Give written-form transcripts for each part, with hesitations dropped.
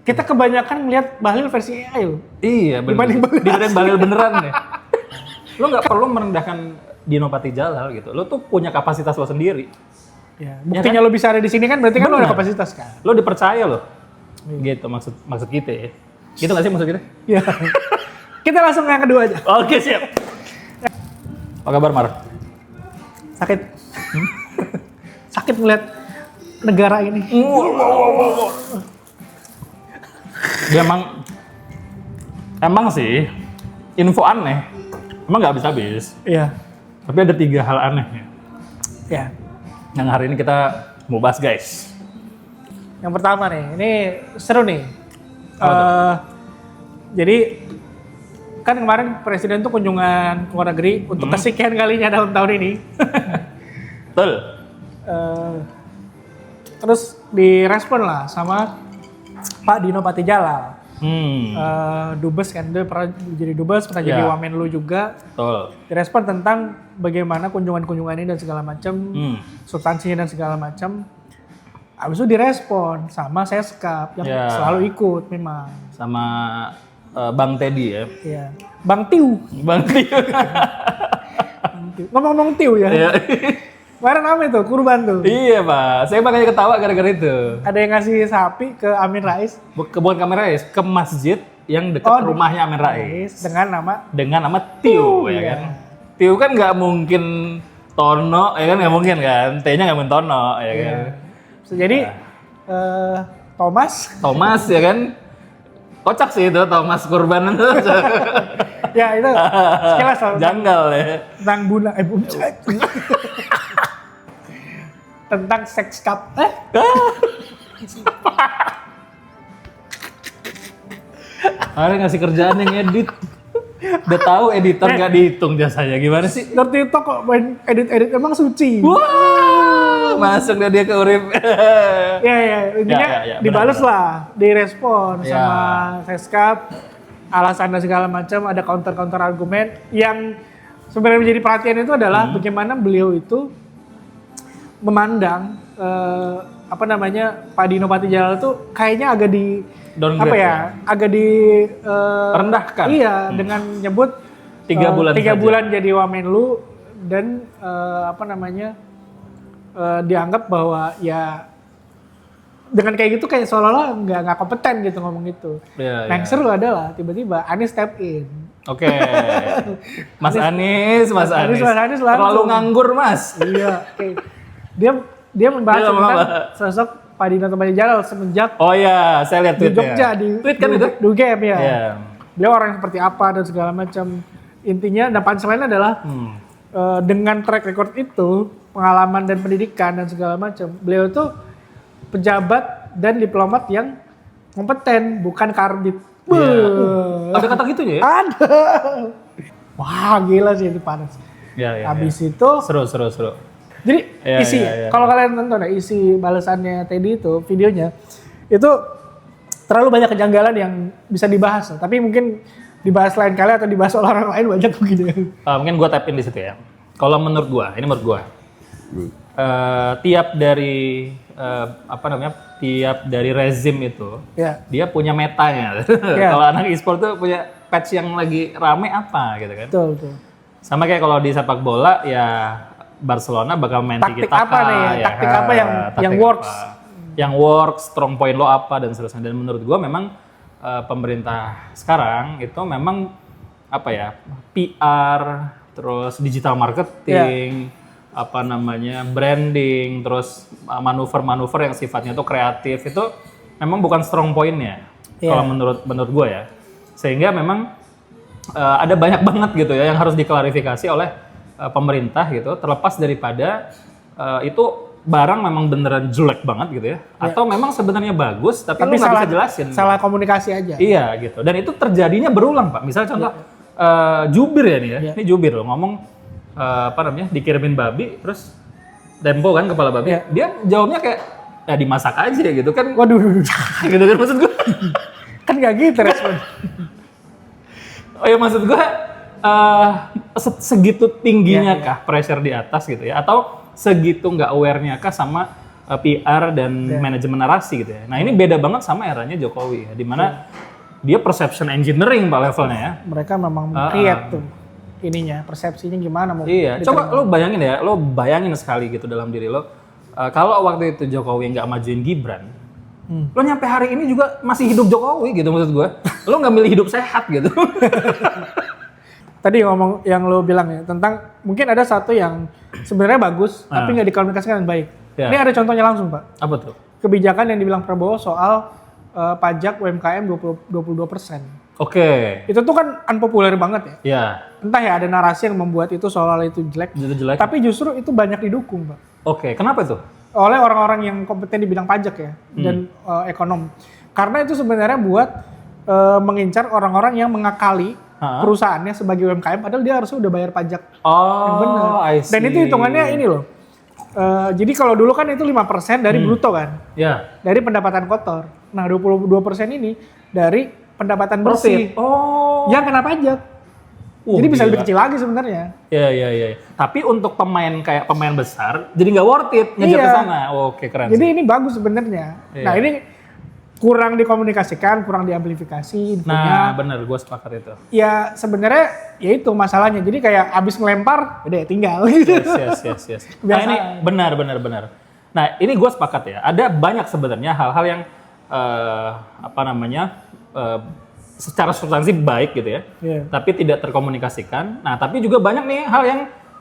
Kita kebanyakan melihat Bahlil versi AI loh. Iya, dibanding Bahlil beneran ya. Lo nggak perlu merendahkan Dino Patijalal gitu. Lo tuh punya kapasitas lo sendiri. Ya, buktinya lo bisa ada di sini kan berarti kan lo ada kapasitas kan. Lo dipercaya lo. Gitu maksud kita ya. Gitu nggak sih maksud kita? Iya. Kita langsung yang kedua aja. Oke, siap. Apa kabar, Mar? Sakit. Sakit melihat negara ini. Dia emang sih info aneh. Emang nggak habis-habis. Iya. Tapi ada 3 hal aneh ya. Ya. Yang hari ini kita mau bahas, guys. Yang pertama nih, ini seru nih. Jadi kan kemarin presiden tuh kunjungan ke luar negeri untuk kesekian kalinya dalam tahun ini. Betul. Terus direspon lah sama Pak Dino Patijalal. Dubes kan, dia pernah jadi dubes, pernah jadi Wamenlu juga. Betul. Direspon tentang bagaimana kunjungan-kunjungan ini dan segala macam, substansinya dan segala macam. Habis itu direspon sama Seskap yang selalu ikut memang. Sama Bang Teddy ya. Iya. Bang Tiu. Bang Tiu. Ngomong-ngomong Tiu ya. Iya. Kemarin rame tuh, kurban tuh. Iya, Pak. Saya makanya ketawa gara-gara itu. Ada yang ngasih sapi ke Amin Rais. Bukan ke Amin Rais, ke masjid yang dekat rumahnya Amin Rais. Dengan nama Tiu, ya kan. Tiu kan nggak mungkin Tono, ya kan nggak mungkin kan. T-nya nggak mungkin Tono, ya kan. Jadi Thomas ya kan. Kocak sih itu Thomas Kurban itu. Ya itu sekilas janggal ya. Tentang tentang seks cup. Ada ngasih kerjaan yang edit. Udah tahu editor nggak dihitung jasanya, gimana sih? Ngerti itu kok main edit emang suci. Wah, masuk dia ke urip. Ya, intinya dibales lah, direspon sama Seskap, alasan dan segala macam, ada counter argumen yang sebenarnya menjadi perhatian itu adalah bagaimana beliau itu memandang Pak Dino Patijalal itu kayaknya agak di downgrade agak di rendahkan. Iya, dengan nyebut 3 bulan jadi Wamenlu dan dianggap bahwa ya dengan kayak gitu kayak seolah-olah nggak kompeten gitu ngomong gitu. Yang seru adalah tiba-tiba Anies step in. Oke. Mas Anies terlalu nganggur, Mas. Iya. Dia membahas tentang sosok Pak Dino Patijalal semenjak saya lihat tweetnya. Di Jogja tweet kan itu? Di UGM ya. Beliau orang yang seperti apa dan segala macam. Intinya dan punchline adalah dengan track record itu, pengalaman dan pendidikan dan segala macam, beliau tuh pejabat dan diplomat yang kompeten, bukan karbit. Ada kata gitu ya? Ada. Wah, gila sih itu panas. Habis itu seru. Jadi kalau kalian nonton isi balasannya Teddy itu videonya itu terlalu banyak kejanggalan yang bisa dibahas, tapi mungkin dibahas lain kali atau dibahas oleh orang lain banyak begitu. Mungkin gue tap in di situ ya. Kalau menurut gue, tiap dari rezim itu dia punya metanya. Kalau anak e-sport tuh punya patch yang lagi rame apa gitu kan. Betul. Sama kayak kalau di sepak bola ya Barcelona bakal main taktik apa nih ya? Taktik apa yang works? Yang works, strong point lo apa dan seterusnya. Dan menurut gue memang pemerintah sekarang itu memang PR, terus digital marketing, branding, terus manuver-manuver yang sifatnya tuh kreatif itu memang bukan strong point-nya. Kalau menurut gue ya. Sehingga memang ada banyak banget gitu ya yang harus diklarifikasi oleh pemerintah gitu, terlepas daripada itu barang memang beneran jelek banget gitu ya, atau memang sebenarnya bagus tapi lu nggak bisa jelasin. Salah komunikasi aja. Iya gitu, dan itu terjadinya berulang Pak. Misalnya contoh jubir ya nih ya, ini jubir loh ngomong dikirimin babi, terus Tempo kan kepala babi, dia jawabnya kayak ya dimasak aja gitu kan. Waduh, gitu kan maksud gue. Kan nggak gitu respon. Maksud gue segitu tingginya kah pressure di atas gitu ya, atau segitu nggak aware-nya kah sama PR dan manajemen narasi gitu ya. Nah ini beda banget sama eranya Jokowi ya, di mana dia perception engineering Pak levelnya ya. Mereka memang create tuh ininya, persepsinya gimana mau. Iya, coba lo bayangin ya, lo bayangin sekali gitu dalam diri lo. Kalau waktu itu Jokowi nggak majuin Gibran, lo nyampe hari ini juga masih hidup Jokowi gitu maksud gue. Lo nggak milih hidup sehat gitu. Tadi ngomong yang lo bilang ya tentang mungkin ada satu yang sebenarnya bagus tapi nggak dikomunikasikan dengan baik. Ya. Ini ada contohnya langsung Pak. Apa tuh? Kebijakan yang dibilang Prabowo soal pajak UMKM 22%. Oke. Itu tuh kan unpopuler banget ya. Ya. Entah ya ada narasi yang membuat itu soal itu jelek. Itu jelek. Tapi justru itu banyak didukung Pak. Oke, kenapa tuh? Oleh orang-orang yang kompeten di bidang pajak ya dan ekonom. Karena itu sebenarnya buat mengincar orang-orang yang mengakali perusahaannya sebagai UMKM padahal dia harusnya udah bayar pajak yang benar. Dan itu hitungannya ini loh. Jadi kalau dulu kan itu 5% dari bruto kan. Ya. Dari pendapatan kotor. Nah, 22% ini dari pendapatan bersih. Oh. Yang kena pajak. Jadi bisa lebih kecil lagi sebenarnya. Iya. Tapi untuk pemain kayak pemain besar, jadi nggak worth it ngejar ke sana. Oke, keren. Jadi sih. ini bagus sebenarnya. Iya. Nah ini kurang dikomunikasikan, kurang diamplifikasi infonya. Nah, bener, gue sepakat itu. Ya sebenarnya ya itu masalahnya. Jadi kayak abis ngelempar, udah tinggal. Yes. Nah ini benar. Nah ini gue sepakat ya. Ada banyak sebenarnya hal-hal yang secara substansi baik gitu ya, tapi tidak terkomunikasikan. Nah, tapi juga banyak nih hal yang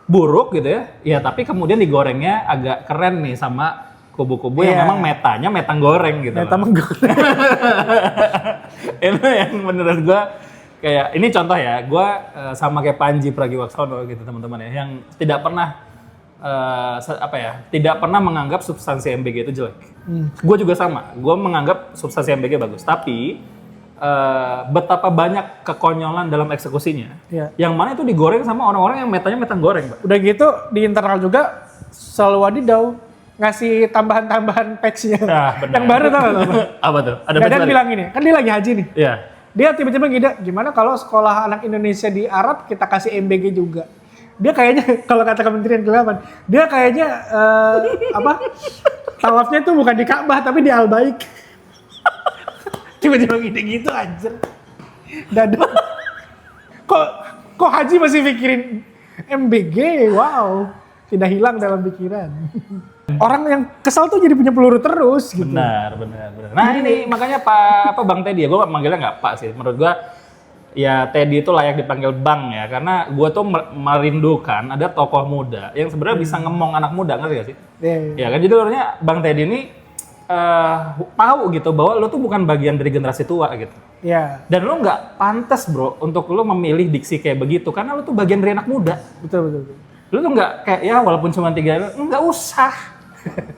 buruk gitu ya. Ya, tapi kemudian digorengnya agak keren nih sama kubu-kubu yang memang metanya metang goreng gitu. Metang goreng. Itu yang menurut gua kayak ini contoh ya. Gua sama kayak Panji Pragiwaksono gitu teman-teman ya, yang tidak pernah tidak pernah menganggap substansi MBG itu jelek. Gue juga sama. Gue menganggap substansi MBG bagus, tapi betapa banyak kekonyolan dalam eksekusinya. Yang mana itu digoreng sama orang-orang yang metanya metang goreng, Pak. Udah gitu di internal juga selalu Wadidau ngasih tambahan-tambahan patch-nya. Yang baru tau gak? Apa tuh? Ada Dadan bilang ini, kan dia lagi haji nih. Iya. Dia tiba-tiba gimana kalau sekolah anak Indonesia di Arab kita kasih MBG juga. Dia kayaknya kalau kata Kementerian Keuangan, dia kayaknya tawafnya tuh bukan di Ka'bah tapi di Al-Baik. Tiba-tiba gitu anjir. Dadah. Kok haji masih mikirin MBG? Wow. Tidak hilang dalam pikiran. Orang yang kesal tuh jadi punya peluru terus gitu. Benar. Nah ini makanya Bang Teddy ya, gue manggilnya nggak Pak sih. Menurut gue ya Teddy itu layak dipanggil Bang ya, karena gue tuh merindukan ada tokoh muda yang sebenarnya bisa ngemong anak muda, ngerti gak sih? Ya kan, jadi sebenarnya Bang Teddy ini tahu gitu bahwa lo tuh bukan bagian dari generasi tua gitu. Iya. Dan lo nggak pantas bro untuk lo memilih diksi kayak begitu karena lo tuh bagian dari anak muda. Betul. Lo tuh nggak kayak ya walaupun cuma 3 nggak usah.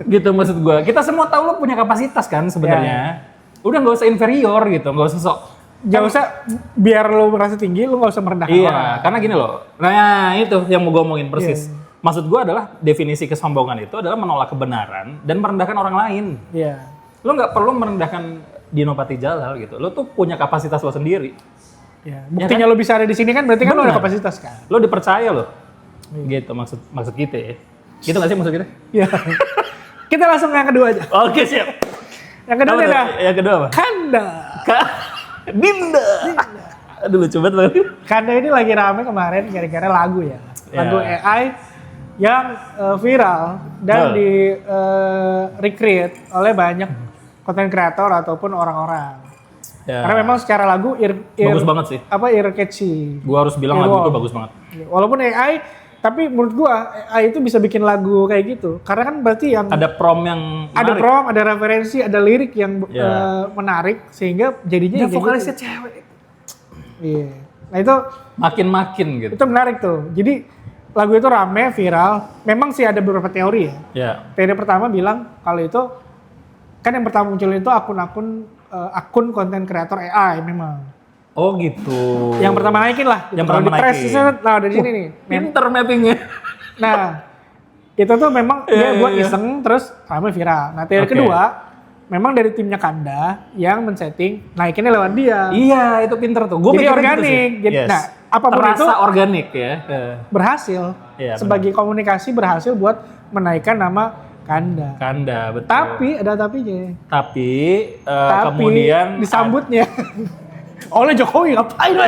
Gitu maksud gue. Kita semua tahu lo punya kapasitas kan sebenarnya. Udah nggak usah inferior gitu, nggak usah sok. Gak usah biar lo merasa tinggi, lo nggak usah merendahkan orang. Iya, karena gini loh. Nah itu yang mau gue omongin persis. Maksud gue adalah definisi kesombongan itu adalah menolak kebenaran dan merendahkan orang lain. Iya. Lo nggak perlu merendahkan Dino Patijalal gitu. Lo tuh punya kapasitas lo sendiri. Iya. Buktinya lo bisa ada di sini kan berarti kan lo ada kapasitas kan. Lo dipercaya lo. Gitu maksud kita ya. Gitu nggak sih maksud kita? Iya. Kita langsung yang kedua aja. Oke siap. Yang kedua ada. Yang kedua apa? Kanda. Dinda. Aduh lucu banget. Kanda ini lagi rame kemarin gara-gara lagu ya. Lagu AI yang viral dan di recreate oleh banyak content creator ataupun orang-orang. Karena memang secara lagu bagus banget sih. Ear catchy. Gua harus bilang lagu itu bagus banget. Walaupun AI, tapi menurut gua AI itu bisa bikin lagu kayak gitu. Karena kan berarti yang ada prom yang menarik. Ada prom, ada referensi, ada lirik yang menarik sehingga jadinya dia vokalisnya gitu. Cewek. Iya. Nah itu makin gitu. Itu menarik tuh. Jadi lagu itu rame, viral. Memang sih ada beberapa teori ya. Yeah. Teori pertama bilang kalau itu kan yang pertama muncul itu akun konten kreator AI memang. Oh gitu. Yang pertama naikin lah. Yang pertama naikin. Nah dari sini nih. Pinter mappingnya. Nah itu tuh memang dia buat iseng terus rame viral. Nah teori kedua memang dari timnya Kanda yang men-setting naikinnya lewat dia. Iya itu pinter tuh. Gua jadi organik. Gitu jadi, nah apapun terasa itu organik ya. Berhasil. Sebagai komunikasi berhasil buat menaikkan nama Kanda, betul. Tapi ada tapinya. Tapi kemudian disambutnya oleh Jokowi, ngapain lo?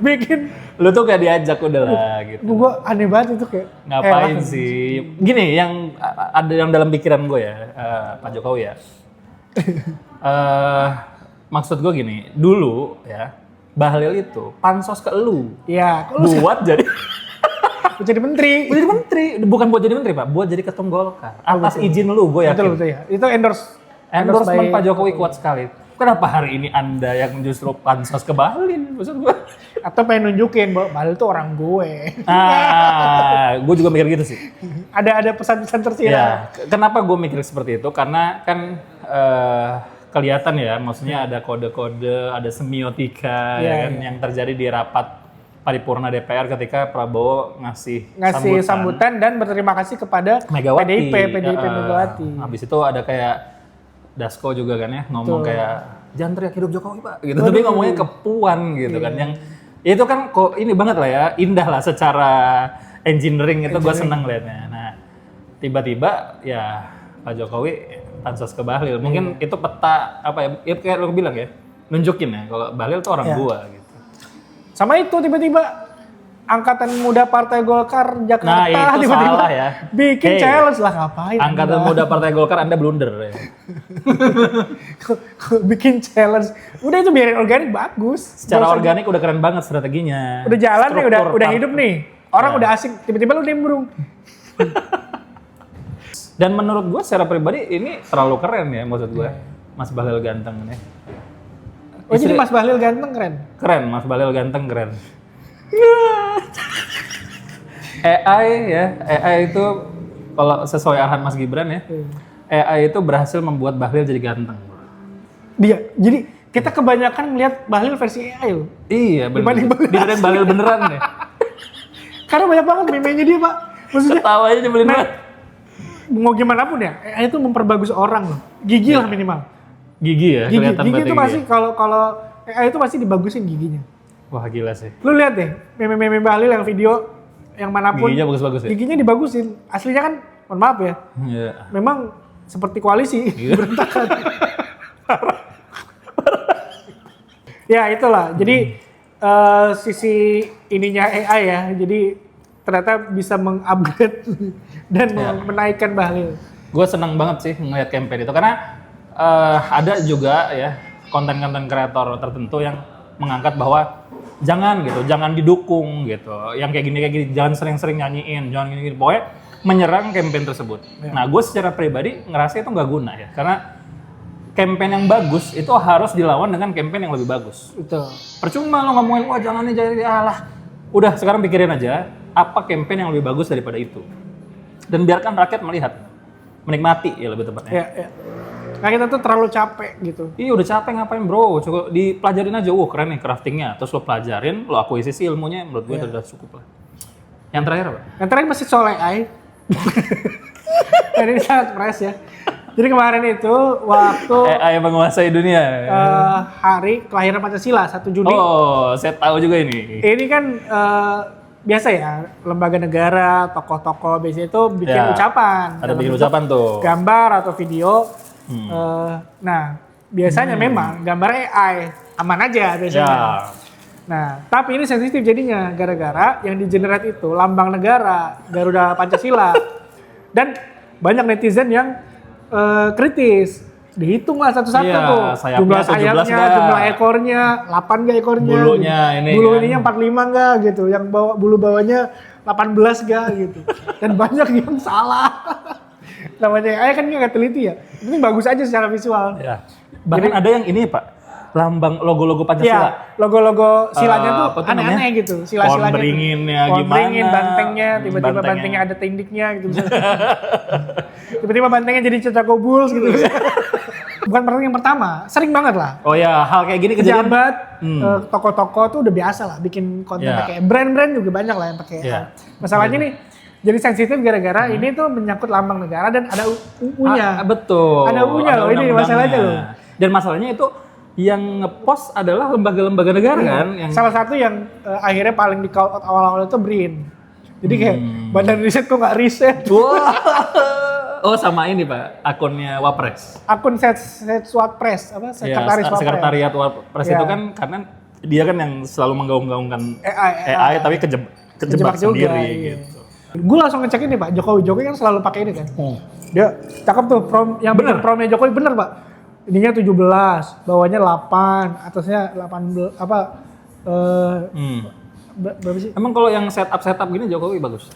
Bikin lu tuh kayak diajak udah lah gitu. gue aneh banget itu kayak Ngapain sih? Gini, yang ada yang dalam pikiran gue ya, Pak Jokowi ya. Maksud gue gini, dulu ya, Bahlil itu pansos ke lu. Iya, Buat jadi jadi menteri. jadi menteri, bukan buat jadi menteri, Pak, buat jadi ketum Golkar. Atas izin lu, gue yakin. Betul ya. Itu Endorsement Pak Jokowi kuat sekali. Kenapa hari ini Anda yang justru pansos ke Bahlil? Maksud gue. Atau pengen nunjukin bahwa Bahlil itu orang gue. Gue juga mikir gitu sih. Ada pesan-pesan tersirat. Ya, kenapa gue mikir seperti itu? Karena kan kelihatan ya, maksudnya ada kode-kode, ada semiotika ya kan, yang terjadi di rapat paripurna DPR ketika Prabowo ngasih sambutan dan berterima kasih kepada Megawati. PDIP Megawati. Habis itu ada kayak Dasko juga kan ya, ngomong kayak jangan teriak hidup Jokowi Pak gitu. Tapi ngomongnya ke Puan gitu kan, yang itu kan kok ini banget lah ya, indah lah secara engineering itu gue seneng liatnya. Nah tiba-tiba ya Pak Jokowi pansos ke Bahlil, mungkin itu peta apa ya kayak lo bilang ya, nunjukin ya kalau Bahlil tuh orang gua gitu. Sama itu tiba-tiba Angkatan Muda Partai Golkar Jakarta Nah itu tiba-tiba salah ya. bikin challenge lah, ngapain? Angkatan Muda Partai Golkar Anda blunder ya. Bikin challenge, udah itu biarin organik bagus. Secara organik udah keren banget strateginya. Udah jalan nih, udah hidup nih. Orang udah asik, tiba-tiba lu nimbrung. Dan menurut gue secara pribadi ini terlalu keren ya, maksud gue. Mas Bahlil ganteng nih. Oh jadi Mas Bahlil ganteng keren? Keren, Mas Bahlil ganteng keren. AI itu kalau sesuai arahan Mas Gibran ya, AI itu berhasil membuat Bahlil jadi ganteng. Jadi kita kebanyakan ngeliat Bahlil versi AI loh. Iya bener. Dibanding Bahlil beneran ya. Karena banyak banget meme-nya dia Pak. Maksudnya ketawanya nyebelin banget. Mau gimana pun ya, AI itu memperbagus orang loh. Gigi lah minimal. Gigi ya, kelihatan gigi itu pasti ya. kalau AI itu pasti dibagusin giginya. Wah gila sih. Lu lihat deh, meme-meme Bahlil yang video yang manapun. Giginya bagus-bagus ya? Giginya dibagusin. Aslinya kan, mohon maaf ya. Iya. Memang seperti koalisi, berantakan. Ya itulah, jadi sisi ininya AI ya, jadi ternyata bisa mengupgrade dan menaikkan Bahlil. Gue senang banget sih ngeliat campaign itu, karena ada juga ya konten-konten kreator tertentu yang mengangkat bahwa jangan didukung gitu, yang kayak gini, jangan sering-sering nyanyiin, jangan gini, pokoknya menyerang campaign tersebut. Nah gue secara pribadi ngerasa itu nggak guna ya, karena campaign yang bagus itu harus dilawan dengan campaign yang lebih bagus. Betul. Percuma lo ngomongin wah jangan nih jadi alah. Udah sekarang pikirin aja apa campaign yang lebih bagus daripada itu. Dan biarkan rakyat melihat, menikmati ya lebih tepatnya. Ya. Nah kita tuh terlalu capek gitu. Iya udah capek ngapain bro, cukup dipelajarin aja, keren nih craftingnya. Terus lo pelajarin, lo akuisisi ilmunya, menurut gue itu udah cukup lah. Yang terakhir apa? Yang terakhir masih soal AI. Ini sangat fresh ya. Jadi kemarin itu waktu AI menguasai dunia. Hari kelahiran Pancasila 1 Juni. Oh, saya tahu juga ini. Ini kan biasa ya, lembaga negara, tokoh-tokoh biasanya itu bikin ucapan. Ada bikin ucapan tuh. Gambar atau video. Nah, biasanya memang gambar AI aman aja biasanya. Ya. Nah, tapi ini sensitif jadinya gara-gara yang di-generate itu lambang negara, Garuda Pancasila. Dan banyak netizen yang kritis. Dihitung lah satu-satu tuh. Jumlah sayapnya, jumlah ekornya, 8 nggak ekornya. Bulunya ini. Bulu ininya 45 nggak gitu. Yang bulu bawahnya 18 nggak gitu. Dan banyak yang salah. Namanya AI kan nggak teliti ya. Ini bagus aja secara visual. Ya. Bahkan ada yang ini Pak, lambang logo-logo Pancasila. Iya, logo-logo silanya tuh aneh-aneh gitu. Sila-silanya. Pohon beringinnya gimana? Pohon beringin, bantengnya, tiba-tiba bantengnya ada tindiknya gitu. Tiba-tiba bantengnya jadi Chicago Bulls gitu. Bukan pertanyaan yang pertama, sering banget lah. Oh ya, hal kayak gini kejadian. Pejabat, toko-toko tuh udah biasa lah bikin konten pakai brand-brand juga banyak lah yang pakai. Masalahnya nih, jadi sensitif gara-gara ini tuh menyangkut lambang negara dan ada UU-nya. Betul. Ada UU-nya loh, ini masalahnya loh. Dan masalahnya itu yang ngepost adalah lembaga-lembaga negara kan. Yang salah satu yang akhirnya paling di call out awal-awal itu BRIN. Jadi kayak badan riset kok nggak riset. Wah. Oh sama ini Pak, akunnya Wapres. Akun Wapres, apa sekretaris Wapres. Sekretariat Wapres itu kan karena dia kan yang selalu menggaung-gaungkan AI tapi kejebak sendiri gitu. Gue langsung ngecek ini Pak, Jokowi kan selalu pakai ini kan. Dia cakep tuh yang bener promnya Jokowi bener Pak. Ininya 17, bawahnya 8, atasnya 18 apa berapa sih? Emang kalau yang setup gini Jokowi bagus.